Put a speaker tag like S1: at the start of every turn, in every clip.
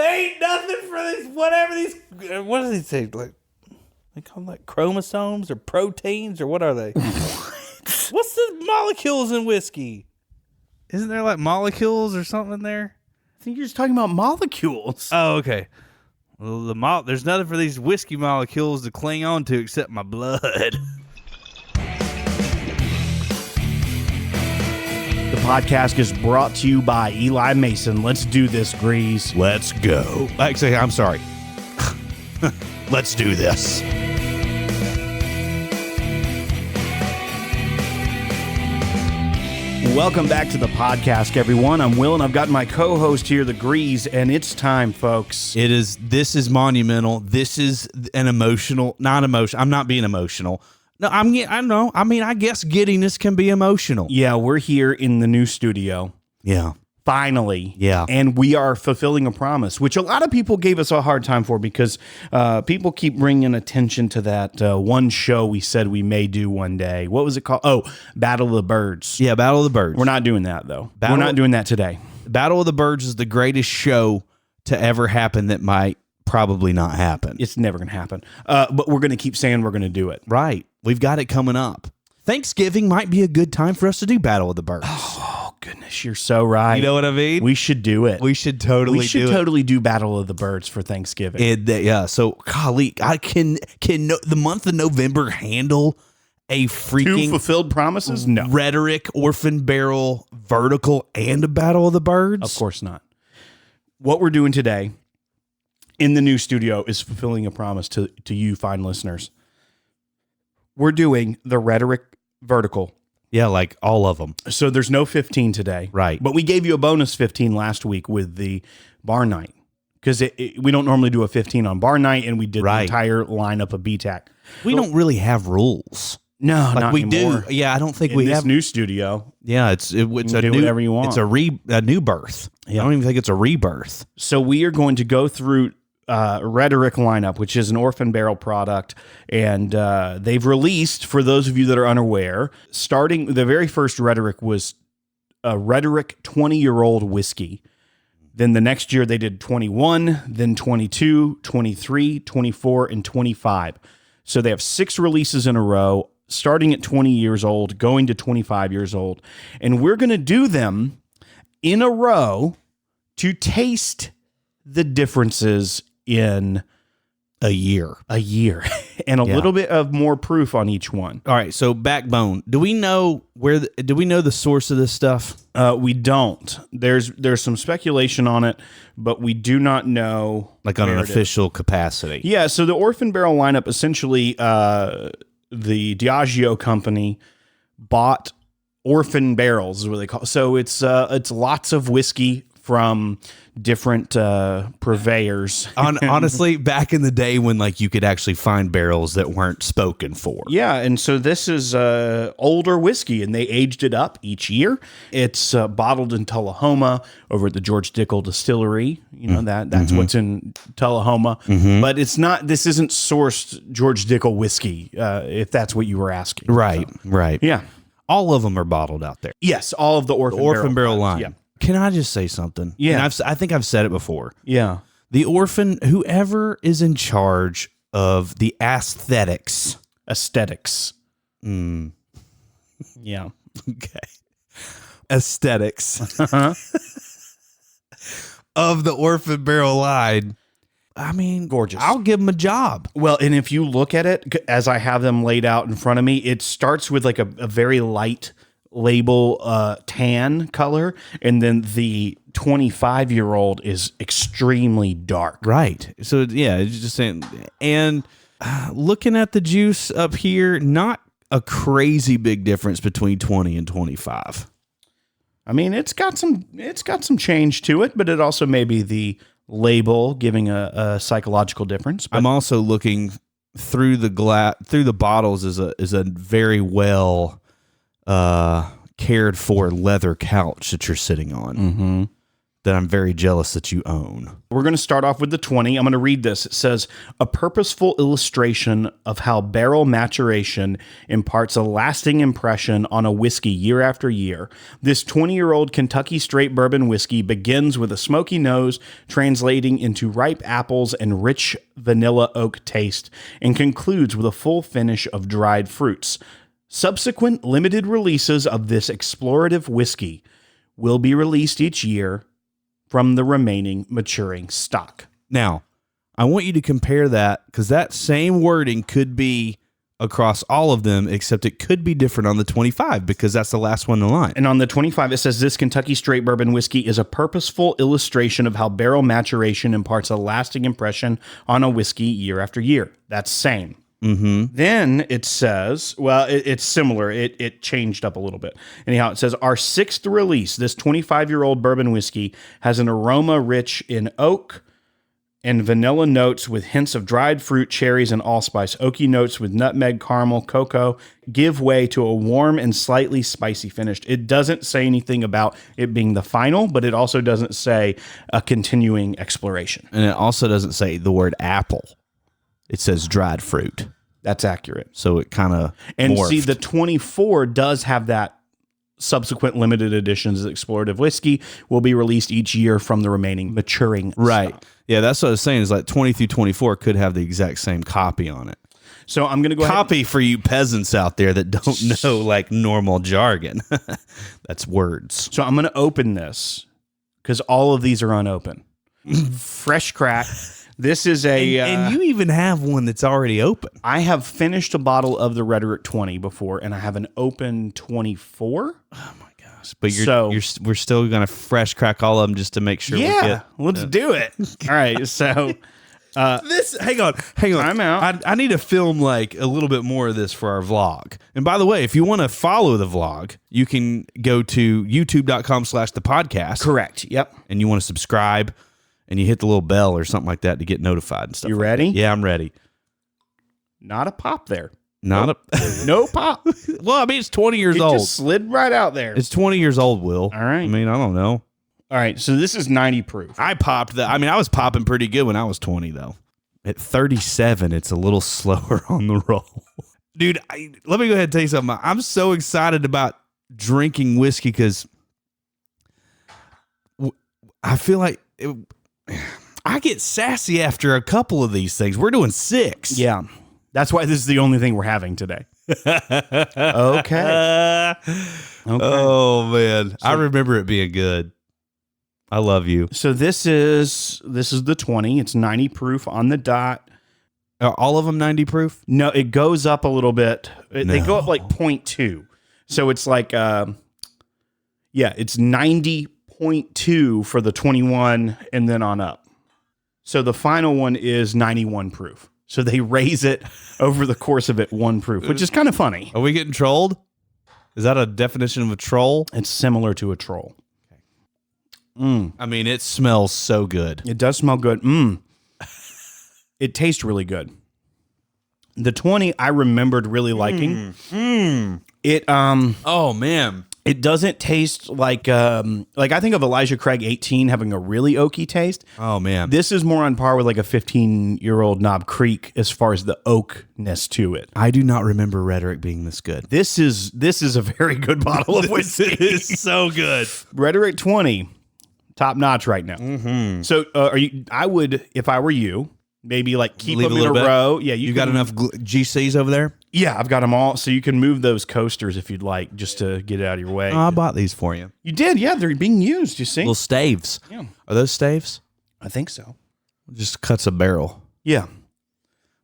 S1: ain't nothing for these, whatever these, what do they say? Like, they call them like chromosomes or proteins or what are they? What's the molecules in whiskey? Isn't there like molecules or something in there?
S2: I think you're just talking about molecules.
S1: Oh, okay. Well, there's nothing for these whiskey molecules to cling on to except my blood.
S2: The podcast is brought to you by Eli Mason. Let's do this, Greeze.
S3: Let's go. Actually, I'm sorry. Let's do this.
S2: Welcome back to the podcast, everyone. I'm Will, and I've got my co-host here, the Greeze, and it's time, folks.
S3: This is monumental. This is an emotional, not emotional. I'm not being emotional. No, I know. I mean, I guess giddiness can be emotional.
S2: Yeah, we're here in the new studio.
S3: Yeah.
S2: Finally.
S3: Yeah.
S2: And we are fulfilling a promise, which a lot of people gave us a hard time for because people keep bringing attention to that one show we said we may do one day. What was it called? Oh, Battle of the Birds.
S3: Yeah, Battle of the Birds.
S2: We're not doing that, though. We're not doing that today.
S3: Battle of the Birds is the greatest show to ever happen that might probably not happen.
S2: It's never going to happen. But we're going to keep saying we're going to do it.
S3: Right. We've got it coming up. Thanksgiving might be a good time for us to do Battle of the Birds.
S2: Oh, goodness. You're so right.
S3: You know what I mean?
S2: We should do it.
S3: We should totally
S2: do Battle of the Birds for Thanksgiving.
S3: Yeah. So, golly, I can the month of November handle a freaking
S2: Two fulfilled promises? No.
S3: Rhetoric, Orphan Barrel, Vertical, and a Battle of the Birds?
S2: Of course not. What we're doing today in the new studio is fulfilling a promise to you fine listeners. We're doing the Rhetoric Vertical.
S3: Yeah, like all of them.
S2: So there's no 15 today.
S3: Right.
S2: But we gave you a bonus 15 last week with the bar night because we don't normally do a 15 on bar night, and we did the entire lineup of BTAC.
S3: We don't really have rules.
S2: No,
S3: like
S2: not
S3: we
S2: anymore.
S3: do. Yeah, I don't think
S2: in
S3: we
S2: this
S3: have
S2: new studio.
S3: Yeah, it's a
S2: do
S3: new,
S2: whatever you want.
S3: It's a new birth. Yeah. I don't even think it's a rebirth.
S2: So we are going to go through Rhetoric lineup, which is an Orphan Barrel product, and they've released, for those of you that are unaware, starting the very first Rhetoric was a Rhetoric 20-year-old whiskey. Then the next year they did 21, then 22, 23, 24, and 25. So they have 6 releases in a row, starting at 20 years old, going to 25 years old, and we're going to do them in a row to taste the differences in
S3: a year
S2: and a little bit of more proof on each one.
S3: All right. So Backbone, do we know the source of this stuff?
S2: We don't. There's some speculation on it, but we do not know
S3: like on an official capacity.
S2: Yeah. So the Orphan Barrel lineup, essentially, the Diageo company bought Orphan Barrels is what they call it. So it's lots of whiskey from different purveyors.
S3: Honestly, back in the day when like you could actually find barrels that weren't spoken for.
S2: Yeah, and so this is older whiskey, and they aged it up each year. It's bottled in Tullahoma over at the George Dickel Distillery. You know that's what's in Tullahoma, but it's not. This isn't sourced George Dickel whiskey, if that's what you were asking.
S3: Right, right.
S2: Yeah,
S3: all of them are bottled out there.
S2: Yes, all of the Orphan
S3: Barrel line.
S2: Yeah.
S3: Can I just say something?
S2: Yeah.
S3: And I think I've said it before.
S2: Yeah.
S3: The Orphan, whoever is in charge of the aesthetics.
S2: Yeah.
S3: Okay. Aesthetics. Of the Orphan Barrel line. I mean,
S2: gorgeous.
S3: I'll give them a job.
S2: Well, and if you look at it, as I have them laid out in front of me, it starts with like a very light label tan color, and then the 25-year-old is extremely dark.
S3: Right. So yeah, it's just saying. And looking at the juice up here, not a crazy big difference between 20 and 25.
S2: I mean, it's got some change to it, but it also may be the label giving a psychological difference. But
S3: I'm also looking through the bottles is a very well cared for leather couch that you're sitting on.
S2: Mm-hmm.
S3: that I'm very jealous that you own.
S2: We're going to start off with the 20. I'm going to read this. It says, a purposeful illustration of how barrel maturation imparts a lasting impression on a whiskey year after year. This 20-year-old Kentucky straight bourbon whiskey begins with a smoky nose, translating into ripe apples and rich vanilla oak taste, and concludes with a full finish of dried fruits. Subsequent limited releases of this explorative whiskey will be released each year from the remaining maturing stock.
S3: Now, I want you to compare that, because that same wording could be across all of them, except it could be different on the 25, because that's the last one in the line.
S2: And on the 25, it says, this Kentucky straight bourbon whiskey is a purposeful illustration of how barrel maturation imparts a lasting impression on a whiskey year after year. That's same.
S3: Mm-hmm.
S2: Then it says, well, it's similar. It changed up a little bit. Anyhow, it says, our sixth release, this 25-year-old bourbon whiskey has an aroma rich in oak and vanilla notes with hints of dried fruit, cherries, and allspice. Oaky notes with nutmeg, caramel, cocoa give way to a warm and slightly spicy finish. It doesn't say anything about it being the final, but it also doesn't say a continuing exploration.
S3: And it also doesn't say the word apple. It says dried fruit.
S2: That's accurate.
S3: So it kind of
S2: And
S3: morphed.
S2: see, the 24 does have that subsequent limited editions of explorative whiskey will be released each year from the remaining maturing
S3: Right.
S2: stock.
S3: Yeah, that's what I was saying, is like 20 through 24 could have the exact same copy on it.
S2: So I'm going to go ahead.
S3: Copy for you peasants out there that don't know like normal jargon. That's words.
S2: So I'm going to open this because all of these are unopened. Fresh crack. This is
S3: And you even have one that's already open.
S2: I have finished a bottle of the Rhetoric 20 before, and I have an open 24.
S3: Oh my gosh! But we're still gonna fresh crack all of them just to make sure.
S2: Yeah, let's do it. All right, so
S3: Hang on.
S2: I'm out.
S3: I need to film like a little bit more of this for our vlog. And by the way, if you want to follow the vlog, you can go to youtube.com/thepodcast.
S2: correct. Yep.
S3: And you want to subscribe. And you hit the little bell or something like that to get notified and stuff.
S2: You
S3: like
S2: ready?
S3: that. Yeah, I'm ready.
S2: Not a pop there.
S3: Not
S2: No pop.
S3: well, I mean, it's 20 years
S2: It
S3: old.
S2: just slid right out there.
S3: It's 20 years old, Will.
S2: All right.
S3: I mean, I don't know.
S2: All right, so this is 90 proof.
S3: I popped that. I mean, I was popping pretty good when I was 20, though. At 37, it's a little slower on the roll. Dude, let me go ahead and tell you something. I'm so excited about drinking whiskey because I feel like I get sassy after a couple of these things. We're doing 6.
S2: Yeah. That's why this is the only thing we're having today. Okay.
S3: Oh, man. I remember it being good. I love you.
S2: So this is the 20. It's 90 proof on the dot.
S3: Are all of them 90 proof?
S2: No, it goes up a little bit. They go up
S3: No.
S2: like 0.2. So it's like it's 90.2 for the 21 and then on up. So the final one is 91 proof. So they raise it over the course of it 1 proof, which is kind of funny.
S3: Are we getting trolled? Is that a definition of a troll?
S2: It's similar to a troll.
S3: I mean, it smells so good.
S2: It does smell good. It tastes really good. The 20 I remembered really liking. It
S3: Oh, man.
S2: it doesn't taste like I think of Elijah Craig 18 having a really oaky taste.
S3: Oh, man.
S2: This is more on par with like a 15-year-old Knob Creek as far as the oakness to it.
S3: I do not remember Rhetoric being this good.
S2: This is a very good bottle of whiskey.
S3: It's so good.
S2: Rhetoric 20, top notch right now.
S3: Mm-hmm.
S2: So I would, if I were you, maybe like keep
S3: Leave
S2: them
S3: a
S2: in a
S3: little bit?
S2: row. Yeah,
S3: You got
S2: can-
S3: enough GCs over there?
S2: Yeah, I've got them all. So you can move those coasters if you'd like, just to get it out of your way.
S3: Oh, I bought these for you.
S2: You did, yeah. They're being used. You see?
S3: Little staves.
S2: Yeah.
S3: Are those staves?
S2: I think so.
S3: Just cuts a barrel.
S2: Yeah.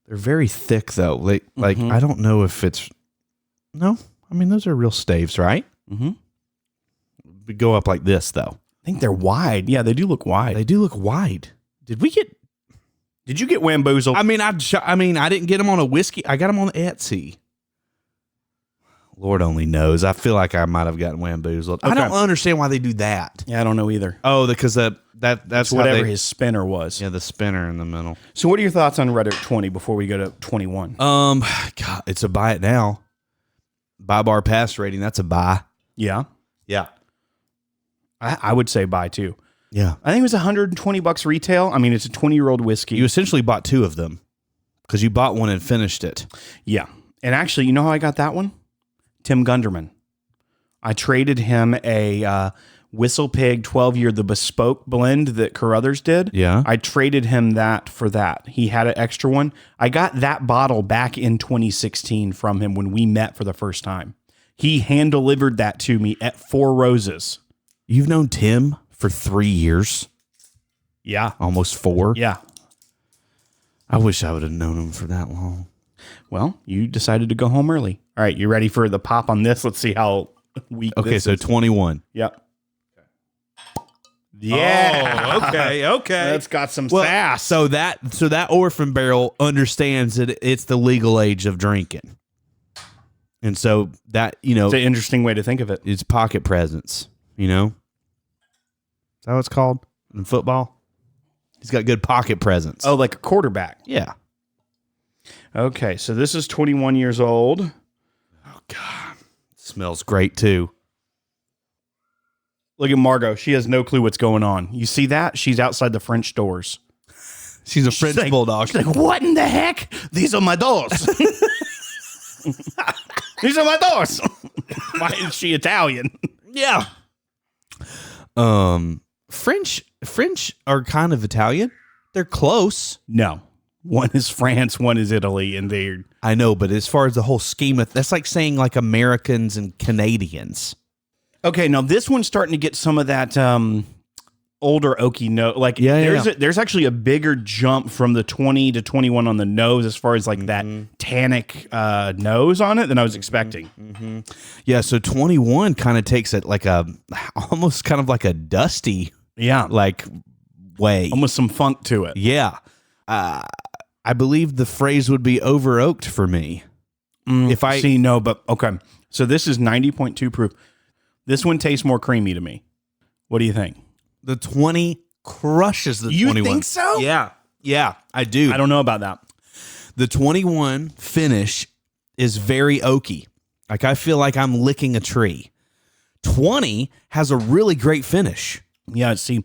S3: They're very thick, though. Like I don't know if it's... No? I mean, those are real staves, right?
S2: Mm-hmm.
S3: We go up like this, though.
S2: I think they're wide. Yeah, they do look wide.
S3: They do look wide.
S2: Did you get Wamboozled?
S3: I mean, I didn't get them on a whiskey. I got them on Etsy. Lord only knows. I feel like I might have gotten Wamboozled. I
S2: Okay.
S3: don't understand why they do that.
S2: Yeah, I don't know either.
S3: Oh, because that's how
S2: Whatever
S3: they,
S2: his spinner was.
S3: yeah, the spinner in the middle.
S2: So what are your thoughts on Rhetoric 20 before we go to 21?
S3: God, it's a buy it now. Buy bar pass rating. That's a buy.
S2: Yeah.
S3: Yeah.
S2: I would say buy too.
S3: Yeah.
S2: I think it was $120 retail. I mean, it's a 20-year-old whiskey.
S3: You essentially bought 2 of them because you bought one and finished it.
S2: Yeah. And actually, you know how I got that one? Tim Gunderman. I traded him a Whistle Pig 12-year, the bespoke blend that Carruthers did.
S3: Yeah.
S2: I traded him that for that. He had an extra one. I got that bottle back in 2016 from him when we met for the first time. He hand-delivered that to me at Four Roses.
S3: You've known Tim for 3 years?
S2: Yeah.
S3: Almost 4?
S2: Yeah.
S3: I wish I would have known him for that long.
S2: Well, you decided to go home early. All right, you ready for the pop on this? Let's see how weak
S3: Okay,
S2: this
S3: so
S2: is.
S3: 21.
S2: Yep. Yeah.
S3: Oh, okay.
S2: That's got some
S3: Well,
S2: sass.
S3: so that Orphan Barrel understands that it's the legal age of drinking. And so that,
S2: It's an interesting way to think of it.
S3: it's pocket presence, Is that what it's called in football? He's got good pocket presence.
S2: Oh, like a quarterback.
S3: yeah.
S2: Okay, so this is 21 years old.
S3: Oh, God. Smells great, too.
S2: Look at Margot. She has no clue what's going on. You see that? She's outside the French doors.
S3: She's a French
S2: like-
S3: bulldog.
S2: She's like, what in the heck? These are my doors. These are my doors. Why is she Italian?
S3: Yeah. French are kind of Italian. They're close.
S2: No. One is France, one is Italy, and they're...
S3: I know, but as far as the whole scheme of, that's like saying like Americans and Canadians.
S2: Okay, now this one's starting to get some of that older oaky note. Like,
S3: Yeah.
S2: there's actually a bigger jump from the 20 to 21 on the nose as far as like that tannic nose on it than I was expecting.
S3: Yeah, so 21 kind of takes it like almost kind of like a dusty
S2: Yeah,
S3: like way.
S2: almost some funk to it.
S3: Yeah. I believe the phrase would be over oaked for me. If I
S2: See, no, but okay. So this is 90.2 proof. This one tastes more creamy to me. What do you think?
S3: the 20 crushes the
S2: You
S3: 21.
S2: think so?
S3: Yeah, I do.
S2: I don't know about that.
S3: The 21 finish is very oaky. Like I feel like I'm licking a tree. 20 has a really great finish.
S2: Yeah, see,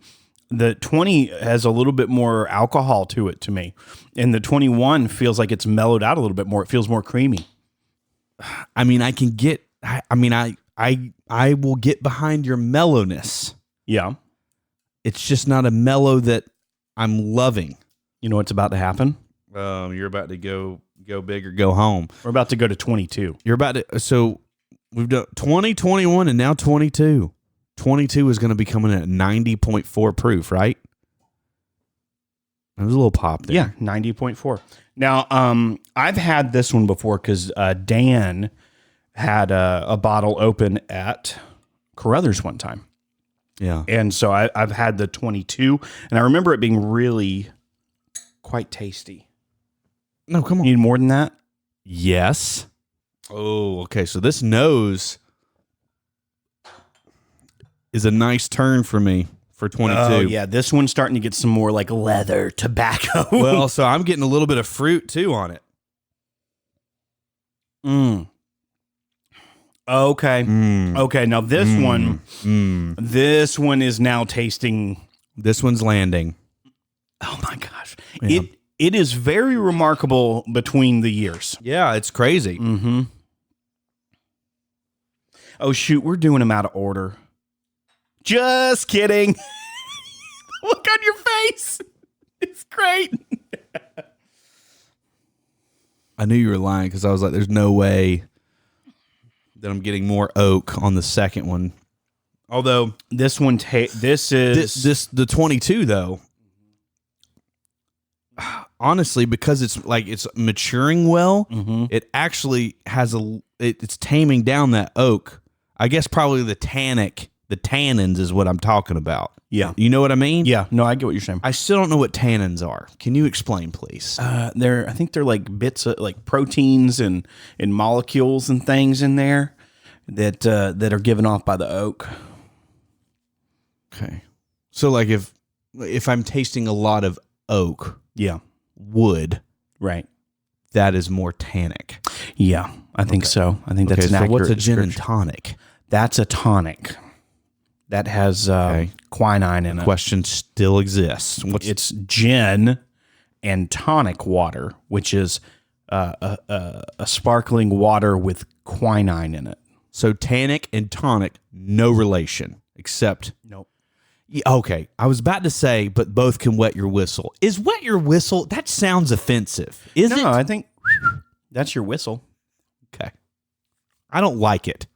S2: the 20 has a little bit more alcohol to it to me. And the 21 feels like it's mellowed out a little bit more. It feels more creamy.
S3: I mean, I will get behind your mellowness.
S2: Yeah.
S3: It's just not a mellow that I'm loving.
S2: You know what's about to happen?
S3: You're about to go big or go home.
S2: We're about to go to 22.
S3: You're about to, so we've done 20, 21, and now 22. 22 is going to be coming at 90.4 proof, right? There's a little pop there.
S2: Yeah, 90.4. Now, I've had this one before because Dan had a bottle open at Carruthers one time.
S3: Yeah.
S2: And so I've had the 22, and I remember it being really quite tasty.
S3: No, come on.
S2: You need more than that?
S3: Yes. Oh, okay. So this nose is a nice turn for me for 22.
S2: Oh, yeah. This one's starting to get some more like leather tobacco.
S3: Well, so I'm getting a little bit of fruit too on it.
S2: Okay. Okay. Now this this one is now tasting.
S3: This one's landing.
S2: Oh my gosh.
S3: Yeah.
S2: It is very remarkable between the years.
S3: Yeah, it's crazy.
S2: Mm-hmm. Oh shoot, we're doing them out of order. Just kidding. Look on your face. It's great.
S3: I knew you were lying because I was like, there's no way that I'm getting more oak on the second one. Although
S2: This one, this is
S3: this the 22 though. Honestly, because it's like it's maturing well, it actually has it's taming down that oak. I guess probably the tannins is what I'm talking about.
S2: Yeah.
S3: You know what I mean?
S2: Yeah. No, I get what you're saying.
S3: I still don't know what tannins are. Can you explain, please?
S2: I think they're like bits of like proteins and molecules and things in there that are given off by the oak.
S3: Okay. So like if I'm tasting a lot of oak,
S2: Yeah.
S3: wood,
S2: Right.
S3: that is more tannic.
S2: Yeah. I think so. I think that's an
S3: so
S2: accurate
S3: what's a gin and
S2: description.
S3: tonic?
S2: That's a tonic. that has quinine in it.
S3: Question still exists.
S2: It's gin and tonic water, which is a sparkling water with quinine in it.
S3: So tannic and tonic, no relation, except
S2: Nope.
S3: Yeah, okay, I was about to say, but both can wet your whistle. Is wet your whistle? That sounds offensive. Is it?
S2: No, I think that's your whistle.
S3: Okay. I don't like it.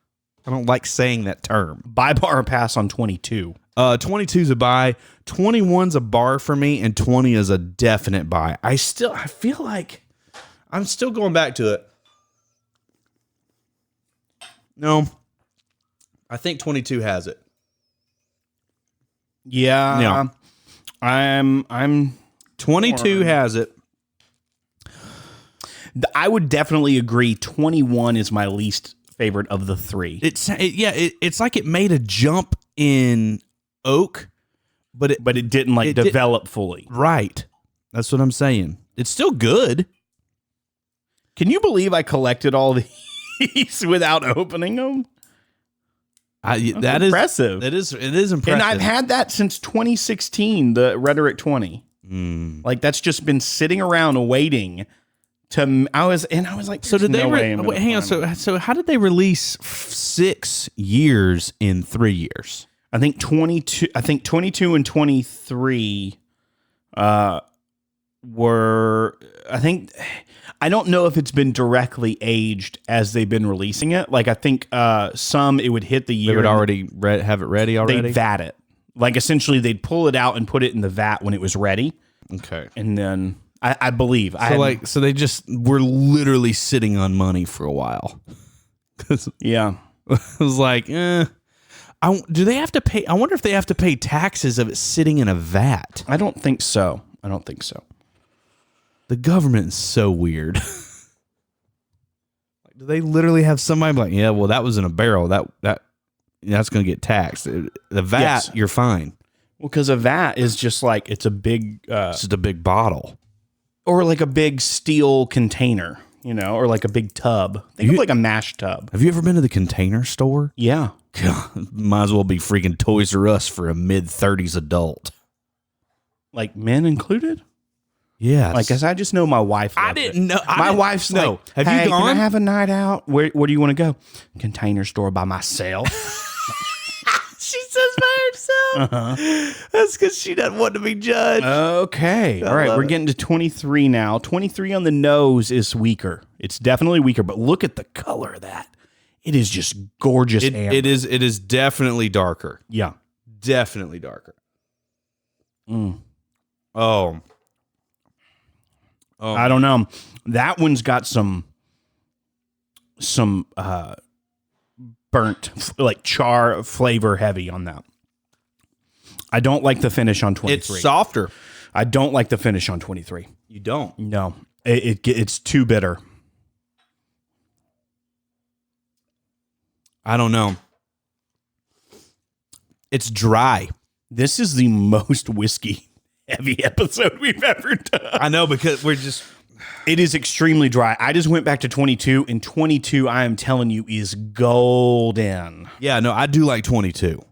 S3: I don't like saying that term.
S2: Buy, bar, or pass on 22.
S3: 22 is a buy. 21's a bar for me, and 20 is a definite buy. I feel like I'm still going back to it. No, I think 22 has it.
S2: Yeah. I'm
S3: 22 has it.
S2: I would definitely agree 21 is my least favorite of the three.
S3: It's like it made a jump in oak, but
S2: it didn't develop fully.
S3: Right. That's what I'm saying. It's still good.
S2: Can you believe I collected all these without opening them?
S3: That is
S2: impressive.
S3: It is impressive.
S2: And I've had that since 2016, the Rhetoric 20. Like that's just been sitting around waiting to. I was like,
S3: so did they?
S2: Wait,
S3: hang on. So how did they release 6 years in 3 years?
S2: I think 22. I think 22 and 23 were. I don't know if it's been directly aged as they've been releasing it. Like I think some it would hit the year.
S3: They would already have it ready already.
S2: They'd vat it. Like essentially they'd pull it out and put it in the vat when it was ready.
S3: Okay.
S2: And then I believe
S3: so they just were literally sitting on money for a while.
S2: Yeah.
S3: I was like, do they have to pay? I wonder if they have to pay taxes of it sitting in a vat.
S2: I don't think so.
S3: The government is so weird. Like, do they literally have somebody like, yeah, well, that was in a barrel. That's going to get taxed. The vat,
S2: Yes.
S3: You're fine.
S2: Well, because a vat is just like it's a big,
S3: It's just a big bottle.
S2: or like a big steel container, or like a big tub. Think of like a mash tub.
S3: Have you ever been to the Container Store?
S2: Yeah.
S3: God, might as well be freaking Toys R Us for a mid-30s adult.
S2: Like men included.
S3: Yeah,
S2: Like, cause I just know my wife.
S3: I
S2: loves
S3: didn't
S2: it.
S3: know.
S2: My wife's
S3: no.
S2: like,
S3: Have
S2: hey,
S3: you gone?
S2: Can I have a night out? Where do you want to go? Container Store by myself.
S3: She says by herself. That's because she doesn't want to be judged.
S2: Okay. All right. We're getting to 23 now. 23 on the nose is weaker. It's definitely weaker, but look at the color of that. It is just gorgeous.
S3: It is definitely darker.
S2: Yeah.
S3: Definitely darker. Oh.
S2: I don't know. That one's got some burnt, like char flavor heavy on that. I don't like the finish on 23.
S3: It's softer.
S2: I don't like the finish on 23.
S3: You don't.
S2: No, it's too bitter.
S3: I don't know. It's dry.
S2: This is the most whiskey heavy episode we've ever done.
S3: I know, because we're just...
S2: It is extremely dry. I just went back to 22, and 22, I am telling you, is golden.
S3: Yeah, no, I do like 22.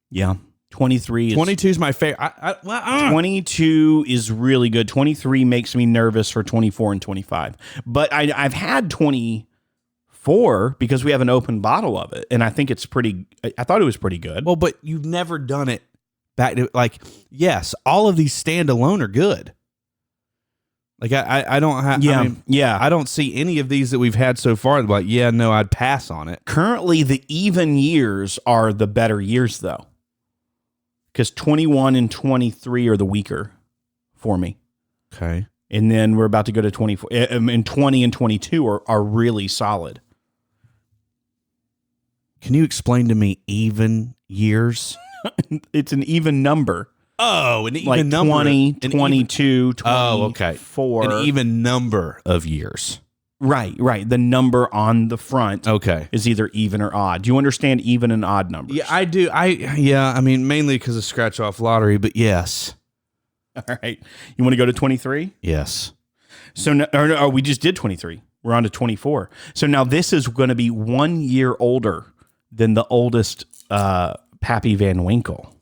S2: Yeah. 23 is...
S3: 22 is my favorite.
S2: 22 is really good. 23 makes me nervous for 24 and 25. But I've had 24 because we have an open bottle of it, and I think it's pretty... I thought it was pretty good.
S3: Well, but you've never done it back to... Like, yes, all of these standalone are good. Like, I don't have...
S2: Yeah.
S3: I don't see any of these that we've had so far. Like, yeah, no, I'd pass on it.
S2: Currently, the even years are the better years, though. Because 21 and 23 are the weaker for me.
S3: Okay.
S2: And then we're about to go to 24. And 20 and 22 are really solid.
S3: Can you explain to me even years?
S2: It's an even number.
S3: Oh, an even
S2: like
S3: number.
S2: 20, 22, 24.
S3: Oh, okay. An even number of years.
S2: Right. The number on the front
S3: is
S2: either even or odd. Do you understand even and odd numbers?
S3: Yeah, I do. I mean, mainly because of scratch off lottery, but yes.
S2: All right. You want to go to 23?
S3: Yes.
S2: So, we just did 23. We're on to 24. So now this is going to be 1 year older than the oldest Pappy Van Winkle,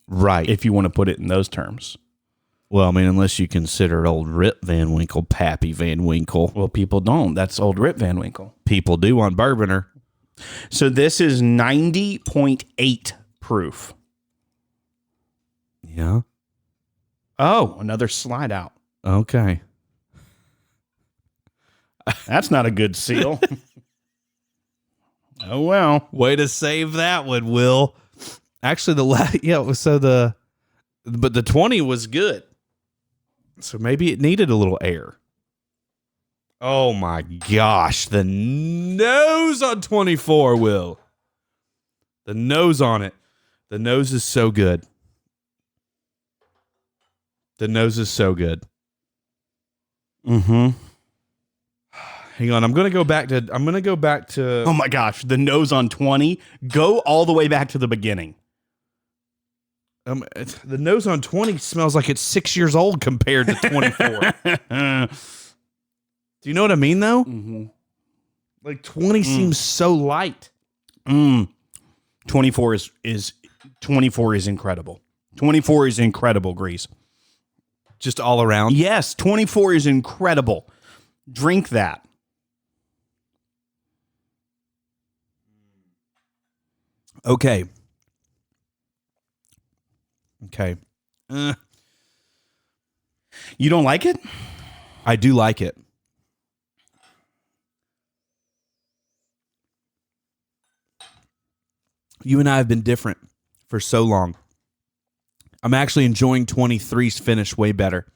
S3: Right.
S2: if you want to put it in those terms.
S3: Well, I mean, unless you consider old Rip Van Winkle, Pappy Van Winkle.
S2: Well, people don't. That's old Rip Van Winkle.
S3: People do on Bourboner.
S2: So this is 90.8 proof.
S3: Yeah.
S2: Oh, another slide out.
S3: Okay.
S2: That's not a good seal. Oh, well.
S3: Way to save that one, Will. Actually, but the 20 was good. So maybe it needed a little air. Oh my gosh, the nose on 24, Will. The nose on it. The nose is so good. The nose is so good.
S2: Mm-hmm.
S3: Hang on, I'm gonna go back to
S2: Oh my gosh, the nose on 20. Go all the way back to the beginning.
S3: the nose on 20 smells like it's 6 years old compared to 24. Do you know what I mean, though?
S2: Mm-hmm.
S3: Like 20 seems so light.
S2: 24 is incredible. 24 is incredible, Grease.
S3: Just all around.
S2: Yes, 24 is incredible. Drink that.
S3: Okay.
S2: You don't like it?
S3: I do like it. You and I have been different for so long. I'm actually enjoying 23's finish way better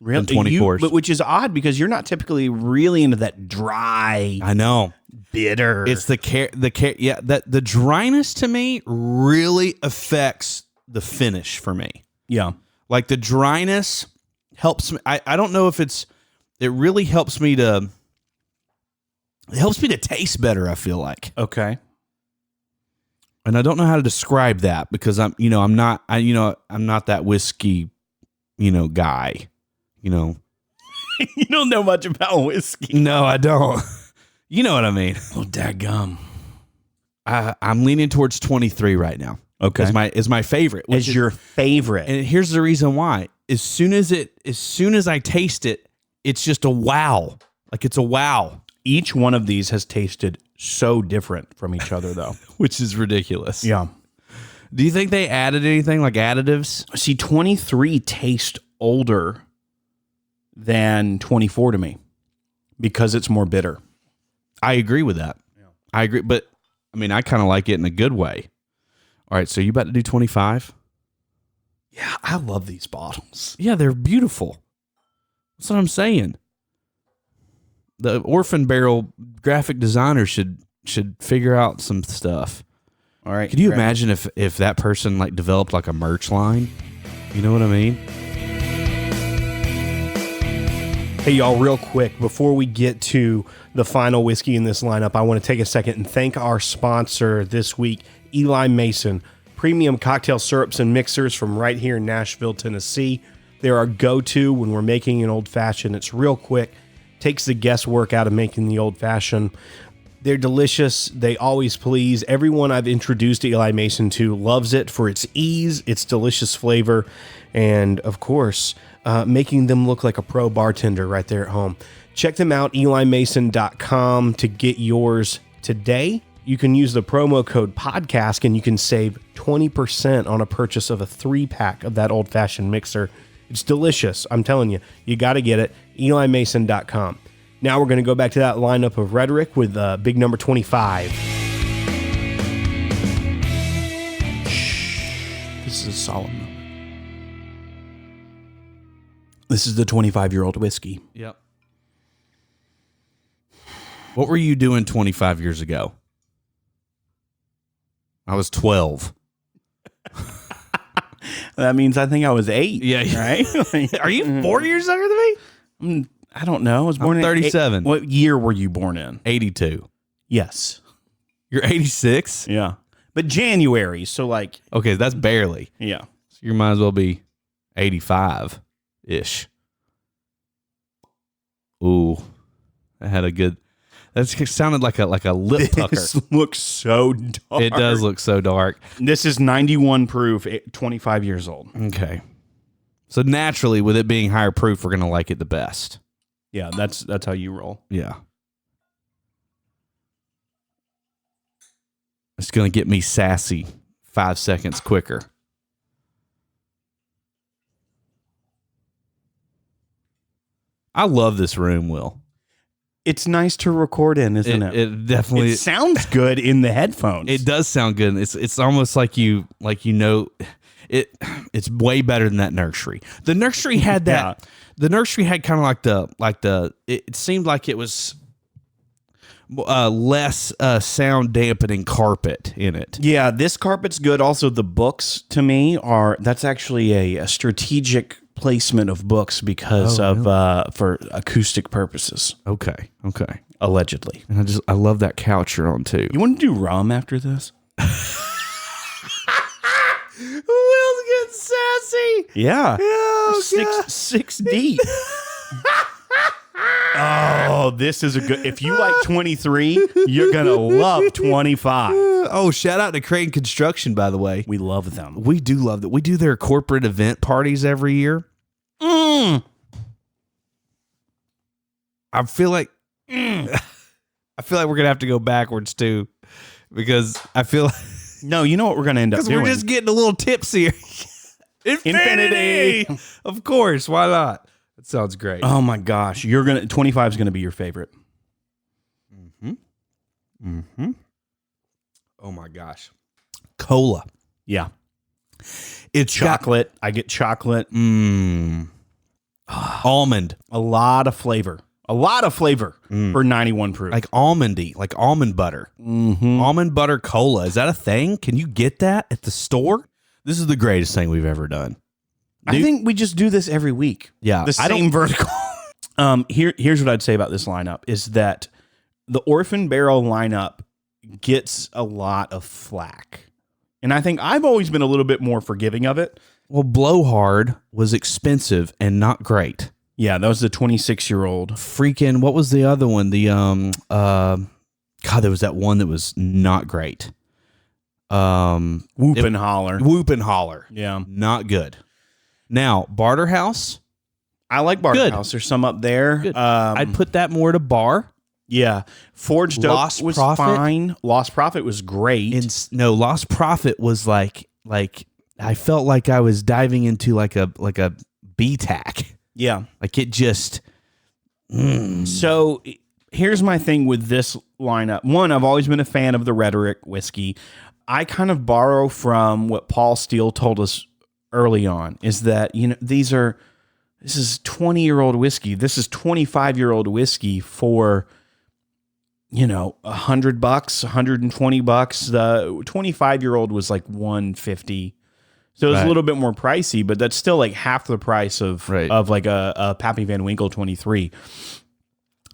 S3: than 24's.
S2: But which is odd because you're not typically really into that dry,
S3: I know.
S2: bitter.
S3: It's the dryness to me really affects the finish for me.
S2: yeah.
S3: Like the dryness helps me. I don't know if it really helps me to taste better, I feel like.
S2: Okay.
S3: And I don't know how to describe that because I'm not that whiskey, guy,
S2: You don't know much about whiskey.
S3: No, I don't. You know what I mean?
S2: Oh, dadgum.
S3: I'm leaning towards 23 right now.
S2: Okay.
S3: Is my favorite.
S2: Is your favorite.
S3: And here's the reason why. As soon as I taste it, it's just a wow. Like it's a wow.
S2: Each one of these has tasted so different from each other, though.
S3: Which is ridiculous.
S2: Yeah.
S3: Do you think they added anything like additives?
S2: See, 23 tastes older than 24 to me because it's more bitter.
S3: I agree with that. Yeah. I agree. But, I mean, I kind of like it in a good way. All right, so you about to do 25?
S2: Yeah, I love these bottles.
S3: Yeah, they're beautiful. That's what I'm saying. The Orphan Barrel graphic designer should figure out some stuff.
S2: All right.
S3: Could you imagine if that person like developed like a merch line? You know what I mean?
S2: Hey, y'all, real quick, before we get to the final whiskey in this lineup, I want to take a second and thank our sponsor this week, Eli Mason, premium cocktail syrups and mixers from right here in Nashville, Tennessee. They're our go-to when we're making an old-fashioned. It's real quick, takes the guesswork out of making the old-fashioned. They're delicious. They always please. Everyone I've introduced Eli Mason to loves it for its ease, its delicious flavor, and, of course, making them look like a pro bartender right there at home. Check them out, elimason.com, to get yours today. You can use the promo code PodCask, and you can save 20% on a purchase of a 3-pack of that old-fashioned mixer. It's delicious. I'm telling you, you got to get it. elimason.com. Now we're going to go back to that lineup of Rhetoric with big number 25. This is a solemn moment. This is the 25-year-old whiskey.
S3: Yep. What were you doing 25 years ago? I was 12.
S2: That means I think I was 8.
S3: Yeah.
S2: Right?
S3: Are you 4 years younger than me?
S2: I don't know. I was born
S3: I'm 37.
S2: What year were you born in?
S3: 82.
S2: Yes.
S3: You're 86?
S2: Yeah. But January, so like...
S3: Okay, that's barely.
S2: Yeah.
S3: So you might as well be 85-ish. Ooh, that had a good That sounded like a lip pucker.
S2: This looks so dark.
S3: It does look so dark.
S2: This is 91 proof, 25 years old.
S3: Okay. So naturally, with it being higher proof, we're going to like it the best.
S2: Yeah, that's how you roll.
S3: Yeah. It's going to get me sassy 5 seconds quicker. I love this room, Will.
S2: It's nice to record in, isn't it?
S3: It definitely
S2: It sounds good in the headphones.
S3: It does sound good. It's almost like you know it's way better than that nursery. The nursery had that.
S2: Yeah.
S3: The nursery had kind of like the. It seemed like it was less sound dampening carpet in it.
S2: Yeah, this carpet's good. Also, the books to me that's actually a strategic placement of books because for acoustic purposes.
S3: Okay.
S2: Allegedly.
S3: And I love that couch you're on too.
S2: You want to do rum after this?
S3: Will's getting sassy.
S2: Yeah.
S3: Oh,
S2: Six deep. Oh, this is a good. If you like 23, you're gonna love 25.
S3: Oh, shout out to Crane Construction, by the way.
S2: We love them.
S3: We do love that. We do their corporate event parties every year. I feel like we're gonna have to go backwards too, because I feel like
S2: No, you know what we're gonna end up doing?
S3: we're just getting a little tipsy.
S2: Infinity.
S3: Of course, why not? That sounds great.
S2: Oh my gosh, 25 is gonna be your favorite.
S3: Oh my gosh, cola.
S2: Yeah,
S3: It's
S2: chocolate. I get chocolate.
S3: Almond,
S2: A lot of flavor. For 91 proof.
S3: like almondy, like almond butter. Almond butter cola. Is that a thing? Can you get that at the store? This is the greatest thing we've ever done.
S2: I think we just do this every week.
S3: Yeah,
S2: The same vertical. Here's what I'd say about this lineup is that the Orphan Barrel lineup gets a lot of flack. And I think I've always been a little bit more forgiving of it.
S3: Well, Blowhard was expensive and not great.
S2: Yeah, that was the 26-year-old.
S3: Freaking, what was the other one? The God, there was that one that was not great.
S2: Whoop and holler.
S3: Whoop and Holler.
S2: Yeah.
S3: Not good. Now, Barter House.
S2: I like Barter
S3: Good.
S2: House. There's some up there.
S3: Good. I'd put that more to bar.
S2: Yeah. Forged
S3: Lost
S2: Oak was
S3: Prophet?
S2: fine. Lost Prophet was great.
S3: No, Lost Prophet was like I felt like I was diving into like a B-tack.
S2: Yeah.
S3: Like it just.
S2: So here's my thing with this lineup. One, I've always been a fan of the Rhetoric whiskey. I kind of borrow from what Paul Steele told us early on, is that, this is 20-year-old whiskey. This is 25-year-old whiskey for, $100, $120. The 25-year-old was like $150. So it was a little bit more pricey, but that's still like half the price of like a Pappy Van Winkle 23.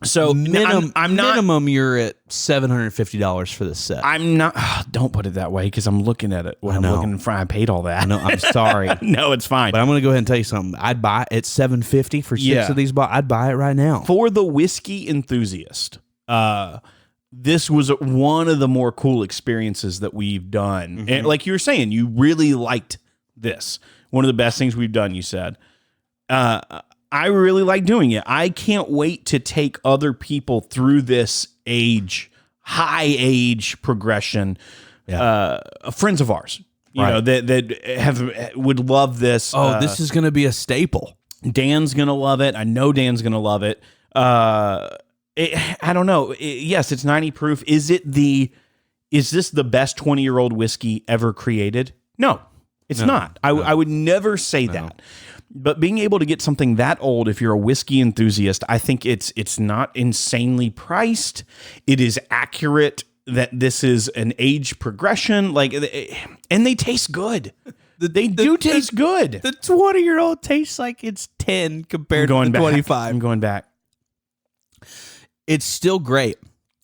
S2: So
S3: minimum, you're at $750 for this set.
S2: I'm not. Don't put it that way, because I'm looking at it. When I'm looking in front, I paid all that.
S3: No, I'm sorry.
S2: No, it's fine.
S3: But I'm going to go ahead and tell you something. I'd buy it at $750 for six of these bottles. I'd buy it right now.
S2: For the whiskey enthusiast, this was one of the more cool experiences that we've done. And like you were saying, you really liked this. One of the best things we've done, you said. I really like doing it. I can't wait to take other people through this high age progression. Friends of ours, that would love this.
S3: This is going to be a staple.
S2: Dan's going to love it. I know Dan's going to love it. I don't know. Yes, it's 90 proof. Is this the best 20-year-old whiskey ever created? No, it's not. I would never say that. But being able to get something that old, if you're a whiskey enthusiast, I think it's not insanely priced. It is accurate that this is an age progression, and they taste good. They do taste good.
S3: The 20-year-old tastes like it's 10 compared to the 25.
S2: I'm going back.
S3: It's still great.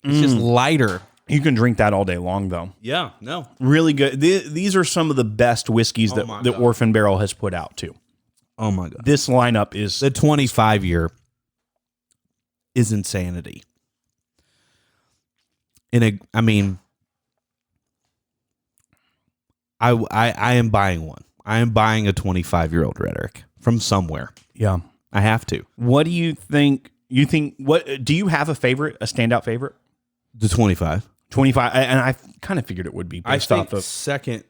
S3: It's just lighter.
S2: You can drink that all day long, though.
S3: Yeah, no.
S2: Really good. These are some of the best whiskeys that Orphan Barrel has put out, too.
S3: Oh, my God.
S2: This lineup is...
S3: The 25-year is insanity. I mean, I am buying one. I am buying a 25-year-old Rhetoric from somewhere.
S2: Yeah.
S3: I have to.
S2: What do you think? What do you have a favorite, a standout favorite?
S3: The 25.
S2: 25, and I kind of figured it would be based
S3: I think
S2: off of
S3: second.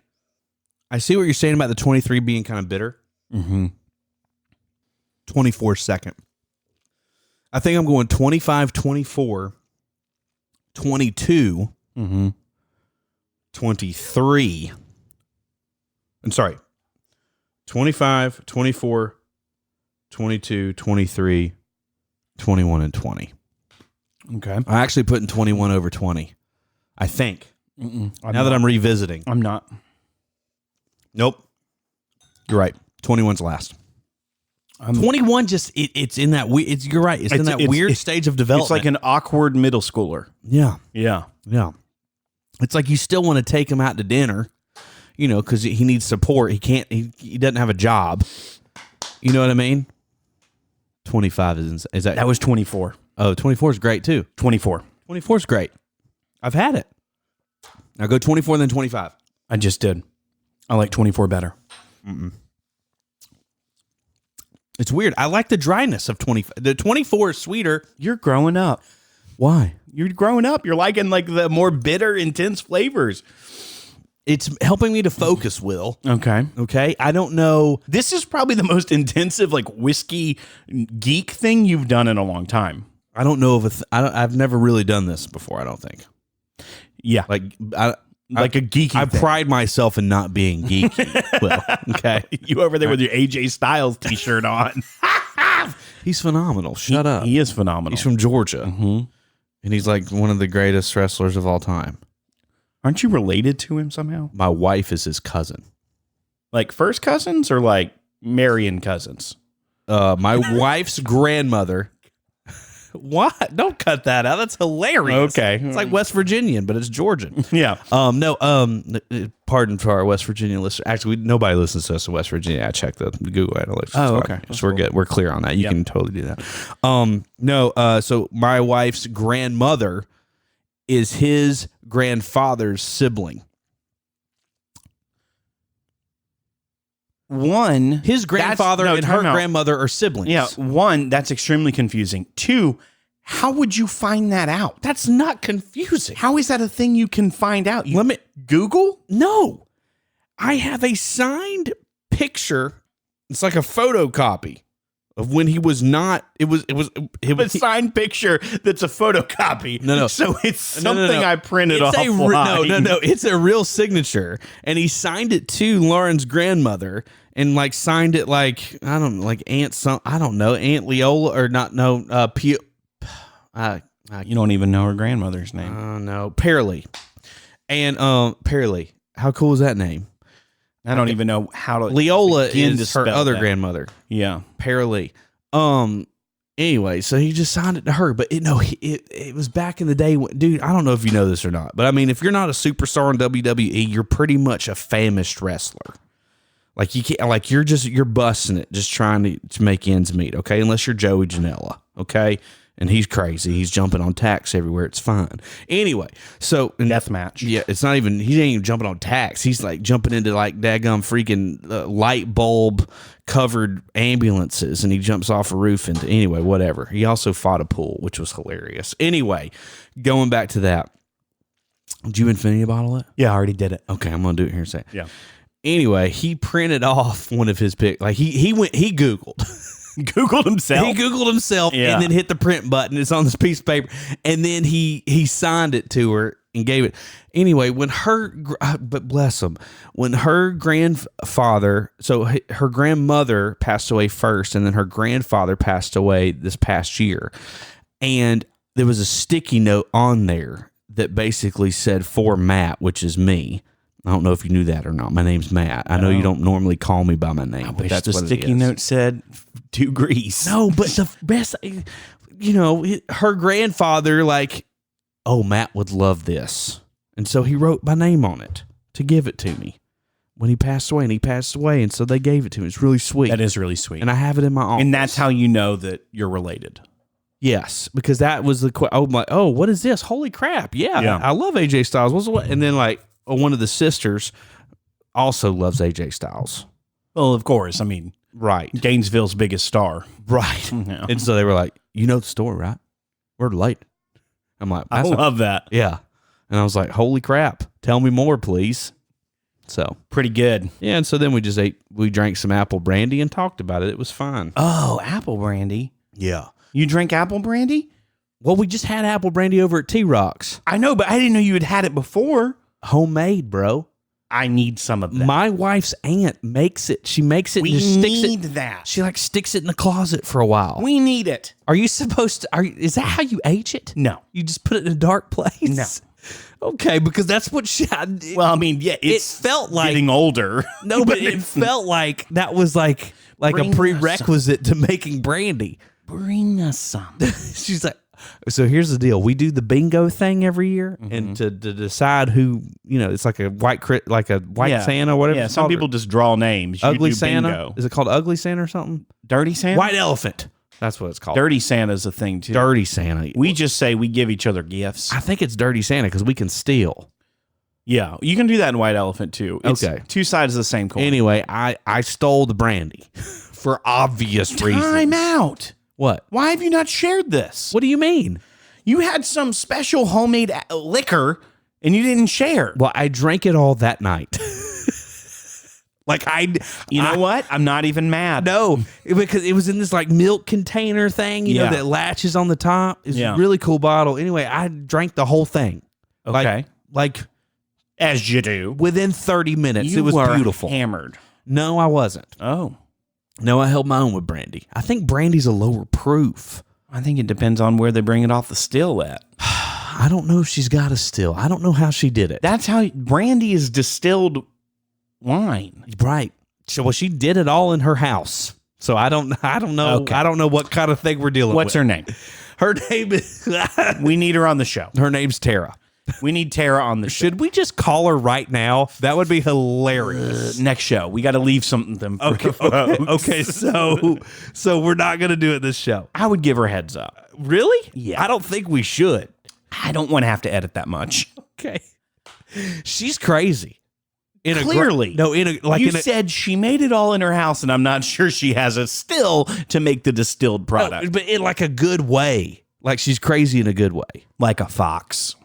S3: I see what you're saying about the 23 being kind of bitter. 24 second. I think I'm going 25, 24, 22, 23. I'm sorry. 25, 24, 22, 23, 21, and 20.
S2: Okay.
S3: I'm actually putting 21 over 20. I think. Now that I'm revisiting.
S2: I'm not.
S3: Nope. You're right. 21's last. 21 just it's in that you're right. It's in that weird stage of development.
S2: It's like an awkward middle schooler.
S3: Yeah.
S2: Yeah.
S3: Yeah. It's like you still want to take him out to dinner, you know, because he needs support. He doesn't have a job. You know what I mean? 25 is that?
S2: That was 24.
S3: Oh, 24 is great too.
S2: 24.
S3: 24 is great. I've had it. Now go 24 then 25.
S2: I just did. I like 24 better.
S3: It's weird. I like the dryness of 25. The 24 is sweeter.
S2: You're growing up.
S3: Why?
S2: You're growing up. You're liking like the more bitter, intense flavors.
S3: It's helping me to focus, Will.
S2: Okay.
S3: Okay? I don't know.
S2: This is probably the most intensive like whiskey geek thing you've done in a long time.
S3: I don't know if I've never really done this before, I don't think.
S2: Yeah.
S3: Like
S2: a geeky
S3: I
S2: thing.
S3: pride myself in not being geeky. Will, okay?
S2: You over there with your AJ Styles t-shirt on.
S3: He's phenomenal. Shut up.
S2: He is phenomenal.
S3: He's from Georgia. And he's like one of the greatest wrestlers of all time.
S2: Aren't you related to him somehow?
S3: My wife is his cousin.
S2: Like first cousins or like Marion cousins?
S3: My wife's grandmother. What? Don't cut that out. That's hilarious.
S2: Okay.
S3: It's like West Virginian, but it's Georgian.
S2: Yeah.
S3: Pardon for our West Virginia listeners. Actually, nobody listens to us in West Virginia. I checked the Google Analytics.
S2: Oh, okay.
S3: So we're good. We're clear on that. You can totally do that. So my wife's grandmother is his grandfather's sibling.
S2: One,
S3: his grandfather and her grandmother are siblings.
S2: Yeah. One, that's extremely confusing. Two, how would you find that out?
S3: That's not confusing.
S2: How is that a thing you can find out?
S3: Let me
S2: Google?
S3: No. I have a signed picture. It's like a photocopy of when he was not. It was
S2: A signed picture that's a photocopy.
S3: No.
S2: So it's something I printed
S3: it's
S2: offline.
S3: No. It's a real signature, and he signed it to Lauren's grandmother, and like signed it like I don't know, like Aunt Aunt Leola or not. No,
S2: You don't even know her grandmother's name.
S3: No, Pearly, and Pearly. How cool is that name?
S2: I don't even know how to.
S3: Leola
S2: begin to
S3: is her
S2: spell
S3: other
S2: that.
S3: grandmother.
S2: Yeah.
S3: Pearly. Anyway, so he just signed it to her, but it was back in the day when, dude, I don't know if you know this or not, but I mean, if you're not a superstar in WWE, you're pretty much a famished wrestler. Like you can't, like you're busting it, just trying to make ends meet, okay? Unless you're Joey Janela, okay? And he's crazy. He's jumping on tacks everywhere. It's fine. Anyway, so
S2: Death match.
S3: Yeah, it's not even. He ain't even jumping on tacks. He's like jumping into like daggum freaking light bulb covered ambulances, and he jumps off a roof into anyway. Whatever. He also fought a pool, which was hilarious. Anyway, going back to that. Did you Infinity bottle it?
S2: Yeah, I already did it.
S3: Okay, I'm gonna do it here in a second.
S2: Yeah.
S3: Anyway, he printed off one of his pics. Like he Googled.
S2: Googled himself.
S3: He Googled himself and then hit the print button. It's on this piece of paper. And then he signed it to her and gave it. Anyway, but bless him, when her grandfather, so her grandmother passed away first, and then her grandfather passed away this past year. And there was a sticky note on there that basically said, "For Matt," which is me. I don't know if you knew that or not. My name's Matt. I know you don't normally call me by my name.
S2: I
S3: But
S2: wish
S3: that's
S2: the
S3: what
S2: sticky note said to Greeze.
S3: No, but the best, her grandfather, like, oh, Matt would love this. And so he wrote my name on it to give it to me when he passed away. And he passed away. And so they gave it to me. It's really sweet.
S2: That is really sweet.
S3: And I have it in my office.
S2: And that's how you know that you're related.
S3: Yes, because that was the I'm like, oh, what is this? Holy crap! Yeah. I love AJ Styles. What's what? And then like one of the sisters also loves AJ Styles.
S2: Well, of course. I mean,
S3: Right,
S2: Gainesville's biggest star.
S3: right.
S2: Yeah.
S3: And so they were like, you know the story, right? We're late. I'm like,
S2: I love that.
S3: yeah. And I was like, holy crap! Tell me more, please. So
S2: Pretty good.
S3: yeah, and so then we drank some apple brandy and talked about it. It was fun.
S2: Oh, apple brandy.
S3: Yeah.
S2: You drink apple brandy?
S3: Well, we just had apple brandy over at T-Rocks.
S2: I know, but I didn't know you had it before.
S3: Homemade, bro.
S2: I need some of that.
S3: My wife's aunt makes it. She makes it
S2: we
S3: and just sticks
S2: need
S3: it.
S2: that.
S3: She like sticks it in the closet for a while.
S2: We need it.
S3: Are you supposed to? Is that how you age it?
S2: No.
S3: You just put it in a dark place?
S2: No.
S3: Okay, because that's what she.
S2: Well, I mean, yeah,
S3: it
S2: it's
S3: felt like
S2: getting older.
S3: no, but it felt like that was like
S2: Bring
S3: a
S2: us
S3: prerequisite to making brandy.
S2: Bring us some.
S3: She's like, so here's the deal. We do the bingo thing every year, and to decide who, it's like a white Santa or whatever.
S2: Yeah,
S3: it's
S2: some
S3: called,
S2: people just draw names. You
S3: ugly
S2: do
S3: Santa.
S2: bingo.
S3: Is it called ugly Santa or something?
S2: Dirty Santa?
S3: White elephant. That's what it's called.
S2: Dirty Santa's a thing, too.
S3: Dirty Santa.
S2: We just say we give each other gifts.
S3: I think it's dirty Santa because we can steal.
S2: Yeah, you can do that in White Elephant, too. It's
S3: Okay.
S2: two sides of the same coin.
S3: Anyway, I stole the brandy for obvious reasons.
S2: Time out.
S3: What?
S2: Why have you not shared this?
S3: What do you mean?
S2: You had some special homemade liquor and you didn't share.
S3: Well, I drank it all that night.
S2: You know what? I'm not even mad.
S3: No, because it was in this like milk container thing, you know,
S2: Yeah.
S3: that latches on the top. It's
S2: Yeah.
S3: a really cool bottle. Anyway, I drank the whole thing.
S2: Okay.
S3: Like
S2: As you do.
S3: within 30 minutes. It was
S2: were
S3: beautiful.
S2: Hammered.
S3: No, I wasn't.
S2: Oh.
S3: No, I held my own with brandy. I think brandy's a lower proof.
S2: I think it depends on where they bring it off the still at.
S3: I don't know if she's got a still. I don't know how she did it.
S2: That's how brandy is distilled wine.
S3: Right. So, well, she did it all in her house. So I don't know.
S2: Okay.
S3: I don't know what kind of thing we're dealing
S2: What's
S3: with.
S2: her name?
S3: Her name is
S2: We need her on the show.
S3: her name's Tara.
S2: We need Tara on the show.
S3: Should we just call her right now? That would be hilarious.
S2: Next show. We got to leave something.
S3: Okay, so we're not gonna do it this show.
S2: I would give her a heads up.
S3: Really?
S2: Yeah.
S3: I don't think we should.
S2: I don't want to have to edit that much.
S3: Okay. She's crazy. In
S2: Clearly.
S3: you
S2: said she made it all in her house, and I'm not sure she has a still to make the distilled product.
S3: but in like a good way. Like she's crazy in a good way.
S2: Like a fox.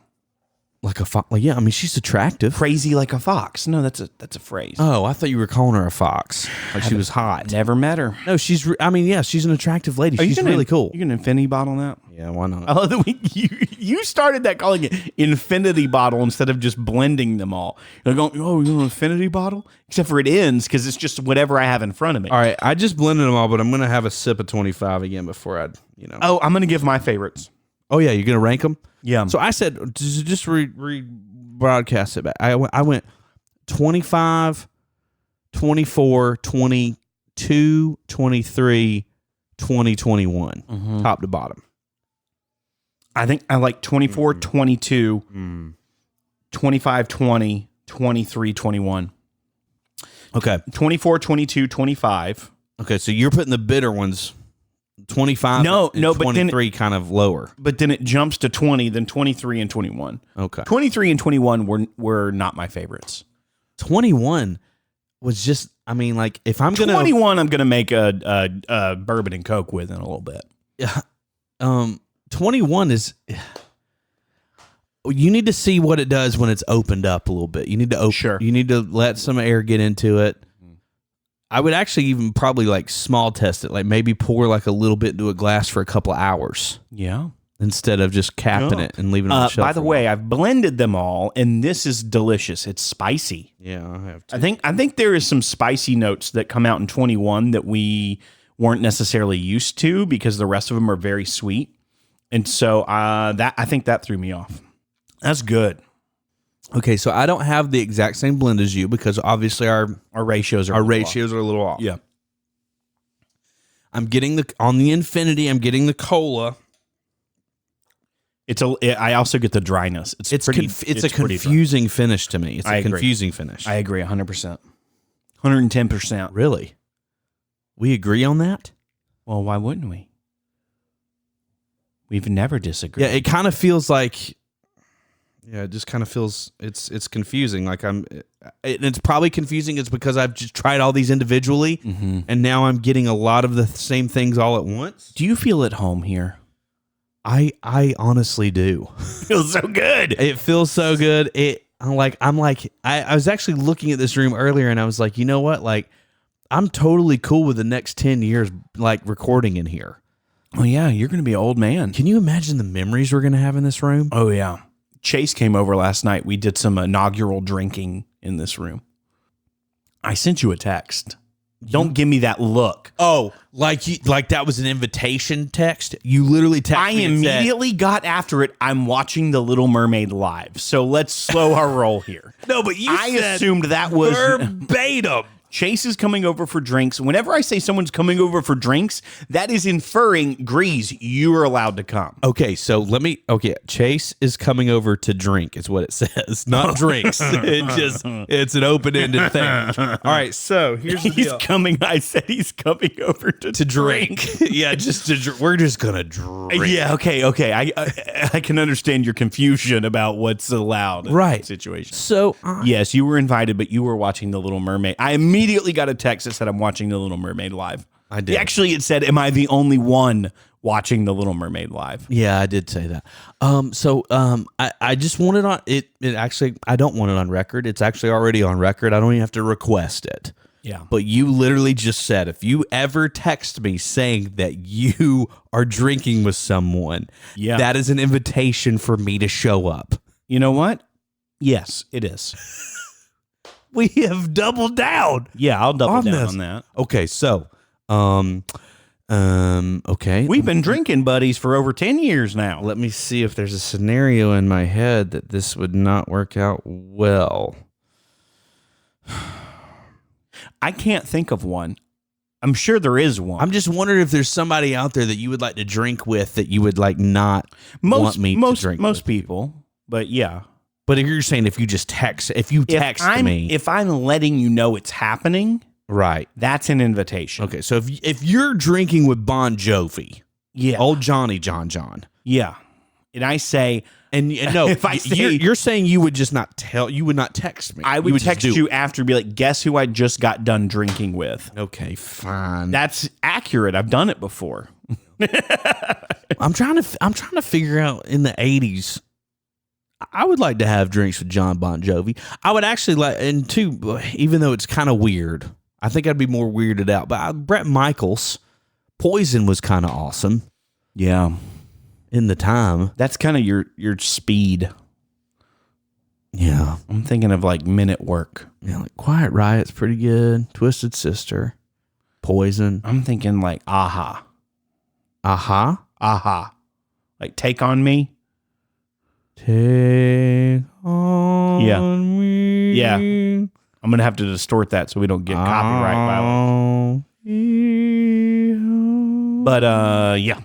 S3: Like a fox. Like, yeah, I mean she's attractive.
S2: Crazy like a fox. No, that's a phrase.
S3: Oh, I thought you were calling her a fox. Like she was hot.
S2: Never met her.
S3: No, she's an attractive lady. She's really cool.
S2: You can infinity bottle that?
S3: Yeah, why not?
S2: I love that you started that calling it infinity bottle instead of just blending them all. You're going, oh, you know, infinity bottle? Except for it ends because it's just whatever I have in front of me.
S3: All right, I just blended them all, but I'm gonna have a sip of 25 again before I,
S2: Oh, I'm going to give my favorites.
S3: Oh yeah, you're gonna rank them?
S2: Yeah.
S3: So I said just broadcast it back. I went 25, 24, 22, 23, 20, 21, top to bottom.
S2: I think I like 24, 22, 25, 20, 23, 21.
S3: Okay.
S2: 24, 22, 25.
S3: Okay, so you're putting the bitter ones 25
S2: No,
S3: and
S2: no, but then-
S3: 23 kind of lower.
S2: But then it jumps to 20, then 23 and 21.
S3: Okay.
S2: 23 and 21 were not my favorites.
S3: 21 was just, I mean, like if I'm going to
S2: 21, I'm going to make a bourbon and Coke with in a little bit.
S3: 21 is, you need to see what it does when it's opened up a little bit. You need to
S2: Sure.
S3: You need to let some air get into it. I would actually even probably like small test it, like maybe pour like a little bit into a glass for a couple of hours
S2: Yeah.
S3: instead of just capping it and leaving it on the shelf.
S2: By the way, I've blended them all, and this is delicious. It's spicy.
S3: Yeah, I have to.
S2: I think there is some spicy notes that come out in 21 that we weren't necessarily used to because the rest of them are very sweet, and so I think that threw me off. That's good.
S3: Okay, so I don't have the exact same blend as you because obviously our
S2: ratios are
S3: are a little off.
S2: Yeah.
S3: I'm getting on the Infinity. I'm getting the cola.
S2: I also get the dryness. It's
S3: It's
S2: pretty.
S3: a confusing finish to me. It's
S2: I
S3: a
S2: agree.
S3: confusing finish.
S2: I agree 100%. 110%.
S3: Really? We agree on that?
S2: Well, why wouldn't we? We've never disagreed.
S3: Yeah, it kind of feels like. Yeah, it just kind of feels it's confusing. Like it's probably confusing. It's because I've just tried all these individually, and now I'm getting a lot of the same things all at once.
S2: Do you feel at home here?
S3: I honestly do.
S2: Feels so good.
S3: It feels so good. I was actually looking at this room earlier, and I was like, you know what? Like, I'm totally cool with the next 10 years, like recording in here.
S2: Oh yeah, you're going to be an old man.
S3: Can you imagine the memories we're going to have in this room?
S2: Oh yeah. Chase came over last night. We did some inaugural drinking in this room. I sent you a text. Don't give me that look.
S3: Oh, like that was an invitation text? You literally texted
S2: I
S3: me and said-
S2: immediately got after it. I'm watching The Little Mermaid live. So let's slow our roll here.
S3: No, but
S2: I assumed that was
S3: verbatim.
S2: Chase is coming over for drinks. Whenever I say someone's coming over for drinks, that is inferring, Greeze, you are allowed to come.
S3: Okay, so Chase is coming over to drink is what it says, not drinks. It's an open-ended thing. All right, so here's the deal.
S2: I said he's coming over to
S3: drink. Yeah, just to drink. We're just going to drink.
S2: Yeah, okay. I can understand your confusion about what's allowed in that situation.
S3: So,
S2: yes, you were invited, but you were watching The Little Mermaid. I immediately got a text that said I'm watching The Little Mermaid live.
S3: I did.
S2: Actually, it said, am I the only one watching The Little Mermaid live?
S3: Yeah, I did say that. I just want it on it actually I don't want it on record. It's actually already on record. I don't even have to request it.
S2: Yeah.
S3: But you literally just said if you ever text me saying that you are drinking with someone, that is an invitation for me to show up.
S2: You know what? Yes, it is.
S3: We have doubled down.
S2: Yeah, I'll double down on that.
S3: Okay, so okay.
S2: We've been drinking buddies for over 10 years now.
S3: Let me see if there's a scenario in my head that this would not work out well.
S2: I can't think of one. I'm sure there is one.
S3: I'm just wondering if there's somebody out there that you would like to drink with that you would like not want me to drink
S2: most
S3: with.
S2: people, but yeah.
S3: But if you're saying if you text me.
S2: If I'm letting you know it's happening,
S3: right.
S2: That's an invitation.
S3: Okay, so if you're drinking with Bon Jovi, old Johnny John,
S2: yeah, and I say,
S3: and no,
S2: if I say,
S3: you're saying you would just not you would not text me.
S2: I would text you after and be like, guess who I just got done drinking with?
S3: Okay, fine.
S2: That's accurate. I've done it before.
S3: I'm trying to figure out in the 80s. I would like to have drinks with John Bon Jovi. I would actually like, and too, even though it's kind of weird, I think I'd be more weirded out. But Bret Michaels, Poison was kind of awesome.
S2: Yeah,
S3: in the time.
S2: That's kind of your speed.
S3: Yeah,
S2: I'm thinking of like Men at Work.
S3: Yeah, like Quiet Riot's pretty good. Twisted Sister, Poison.
S2: I'm thinking like Aha.
S3: Aha.
S2: Like Take on Me.
S3: Take on me.
S2: Yeah. I'm going to have to distort that so we don't get copyright violence. But, yeah.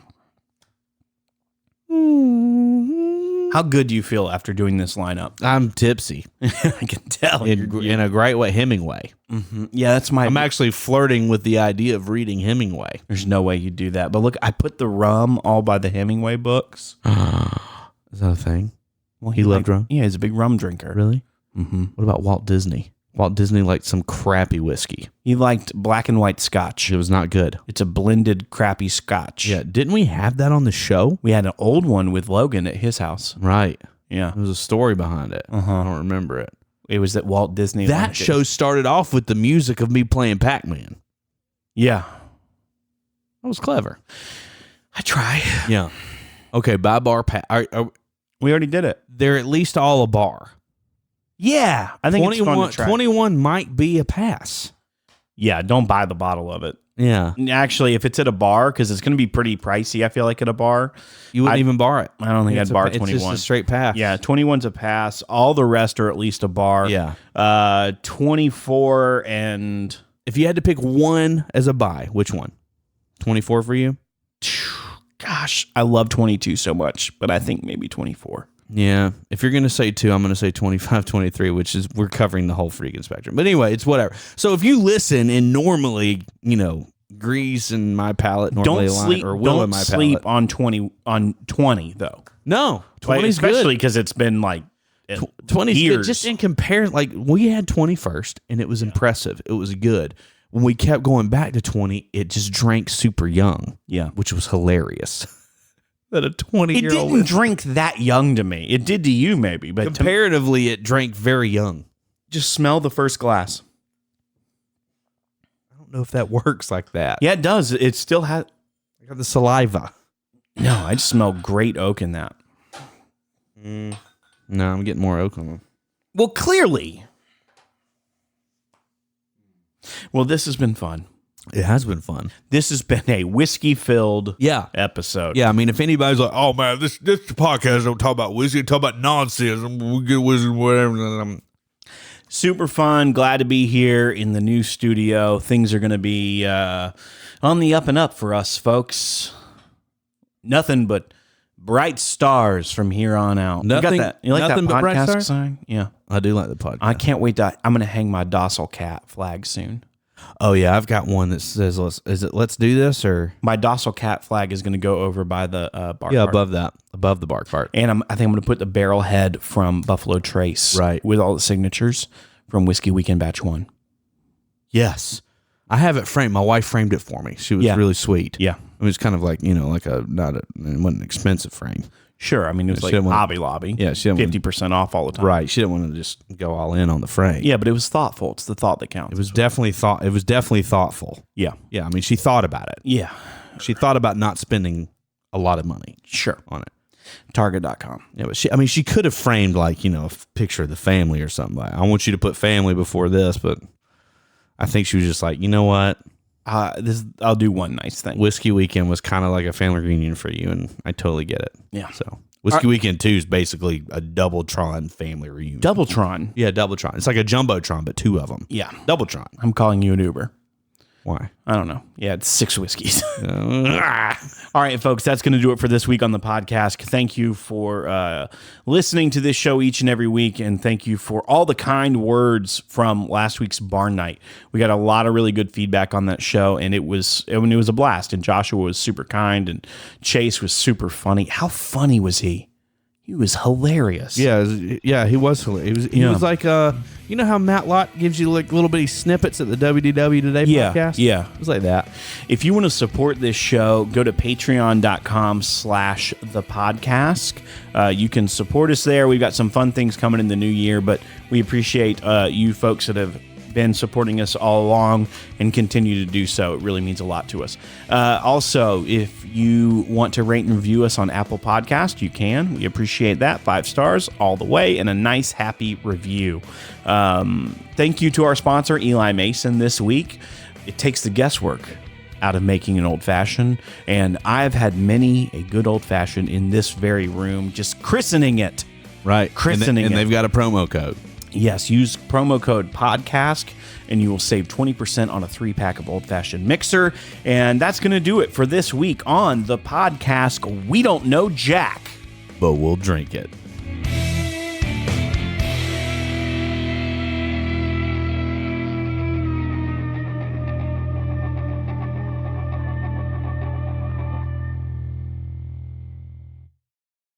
S2: How good do you feel after doing this lineup?
S3: I'm tipsy.
S2: I can tell.
S3: In a great way, Hemingway.
S2: Mm-hmm. Yeah, that's my...
S3: I'm actually flirting with the idea of reading Hemingway.
S2: There's no way you'd do that. But look, I put the rum all by the Hemingway books.
S3: Is that a thing?
S2: Well,
S3: he loved rum?
S2: Yeah, he's a big rum drinker.
S3: Really?
S2: Mm-hmm.
S3: What about Walt Disney? Walt Disney liked some crappy whiskey.
S2: He liked black and white scotch.
S3: It was not good.
S2: It's a blended crappy scotch.
S3: Yeah, didn't we have that on the show?
S2: We had an old one with Logan at his house.
S3: Right.
S2: Yeah.
S3: There was a story behind it. I don't remember it.
S2: It was that Walt Disney.
S3: That show started off with the music of me playing Pac-Man.
S2: Yeah.
S3: That was clever.
S2: I try.
S3: Yeah. Okay, buy bar.
S2: We already did it.
S3: They're at least all a bar.
S2: Yeah. I think
S3: 21,
S2: it's fun to try.
S3: 21 might be a pass.
S2: Yeah, don't buy the bottle of it.
S3: Yeah.
S2: Actually, if it's at a bar, because it's going to be pretty pricey, I feel like at a bar.
S3: You wouldn't even bar it.
S2: I don't think I'd bar 21.
S3: It's just a straight pass.
S2: Yeah, 21's a pass. All the rest are at least a bar.
S3: Yeah.
S2: 24 and...
S3: If you had to pick one as a buy, which one? 24 for you?
S2: Gosh, I love 22 so much, but I think maybe 24.
S3: Yeah. If you're going to say 2, I'm going to say 25, 23, which is, we're covering the whole freaking spectrum. But anyway, it's whatever. So if you listen and normally, Greeze in my palate normally
S2: Don't sleep.
S3: or will
S2: Don't
S3: in my
S2: sleep
S3: palate.
S2: on 20 though.
S3: No, 20 is
S2: especially
S3: good.
S2: because it's been like
S3: 20 is good.
S2: years.
S3: Just in comparison, like we had 20 first, and it was impressive. It was good. When we kept going back to 20, it just drank super young.
S2: Yeah.
S3: which was hilarious. That a 20-year-old.
S2: It didn't drink that young to me. It did to you maybe, but
S3: Comparatively, it drank very young.
S2: just smell the first glass.
S3: I don't know if that works like that.
S2: Yeah, it does. It still has.
S3: I got the saliva.
S2: No, I just smell great oak in that.
S3: No, I'm getting more oak on them.
S2: Well, clearly. Well, this has been fun.
S3: It has been fun.
S2: This has been a whiskey-filled
S3: Yeah.
S2: episode.
S3: Yeah, I mean, if anybody's like, "Oh man, this podcast don't talk about whiskey, talk about nonsense, we get whiskey, whatever."
S2: Super fun. Glad to be here in the new studio. Things are going to be on the up and up for us, folks. Nothing but bright stars from here on out.
S3: Nothing-
S2: you got that? You like
S3: nothing
S2: that
S3: but bright
S2: podcast
S3: stars?
S2: sign? Yeah.
S3: I do like the podcast.
S2: I can't wait to. I'm going to hang my docile cat flag soon.
S3: Oh yeah, I've got one that says, "Let's do this," or
S2: My docile cat flag is going to go over by the bark.
S3: yeah,
S2: Bark.
S3: above the bark part.
S2: And I think I'm going to put the barrel head from Buffalo Trace,
S3: Right.
S2: with all the signatures from Whiskey Weekend Batch 1.
S3: Yes, I have it framed. My wife framed it for me. She was
S2: Yeah.
S3: really sweet.
S2: Yeah,
S3: It was kind of like, like it wasn't an expensive frame.
S2: sure. I mean, it was
S3: She
S2: like
S3: didn't want-
S2: Hobby Lobby.
S3: Yeah, she didn't want-
S2: 50% off all the time.
S3: Right. She didn't want to just go all in on the frame.
S2: Yeah, but it was thoughtful. It's the thought that counts.
S3: It was definitely thoughtful.
S2: Yeah.
S3: Yeah, I mean, she thought about it.
S2: Yeah.
S3: She thought about not spending a lot of money
S2: Sure.
S3: on it.
S2: Target.com.
S3: Yeah, but she could have framed like, a picture of the family or something. Like, I want you to put family before this, but I think she was just like, you know what?
S2: I'll do one nice thing.
S3: Whiskey Weekend was kind of like a family reunion for you, and I totally get it.
S2: Yeah.
S3: So Whiskey Weekend 2 is basically a Doubletron family reunion.
S2: Doubletron.
S3: Yeah, Doubletron. It's like a Jumbotron, but 2 of them.
S2: Yeah.
S3: Doubletron.
S2: I'm calling you an Uber.
S3: Why?
S2: I don't know. Yeah, it's 6 whiskeys. All right, folks, that's going to do it for this week on the podcast. Thank you for listening to this show each and every week, and thank you for all the kind words from last week's barn night. We got a lot of really good feedback on that show, and it was a blast. And Joshua was super kind, and Chase was super funny. How funny was he? He was hilarious.
S3: Yeah, he was hilarious. He was like, you know how Matt Lott gives you like little bitty snippets at the WDW Today podcast?
S2: Yeah.
S3: It was like that.
S2: If you want to support this show, go to patreon.com/thepodcast. You can support us there. We've got some fun things coming in the new year, but we appreciate you folks that have been supporting us all along and continue to do so. It really means a lot to us. Also, if you want to rate and review us on Apple Podcast, you can. We appreciate that. 5 stars all the way and a nice, happy review. Thank you to our sponsor, Eli Mason, this week. It takes the guesswork out of making an old-fashioned, and I've had many a good old-fashioned in this very room, just christening it.
S3: Right.
S2: Christening
S3: and
S2: it.
S3: they've got a promo code.
S2: Yes, use promo code PodCask, and you will save 20% on a 3-pack of old-fashioned mixer. And that's going to do it for this week on the podcast. We don't know Jack,
S3: But we'll drink it.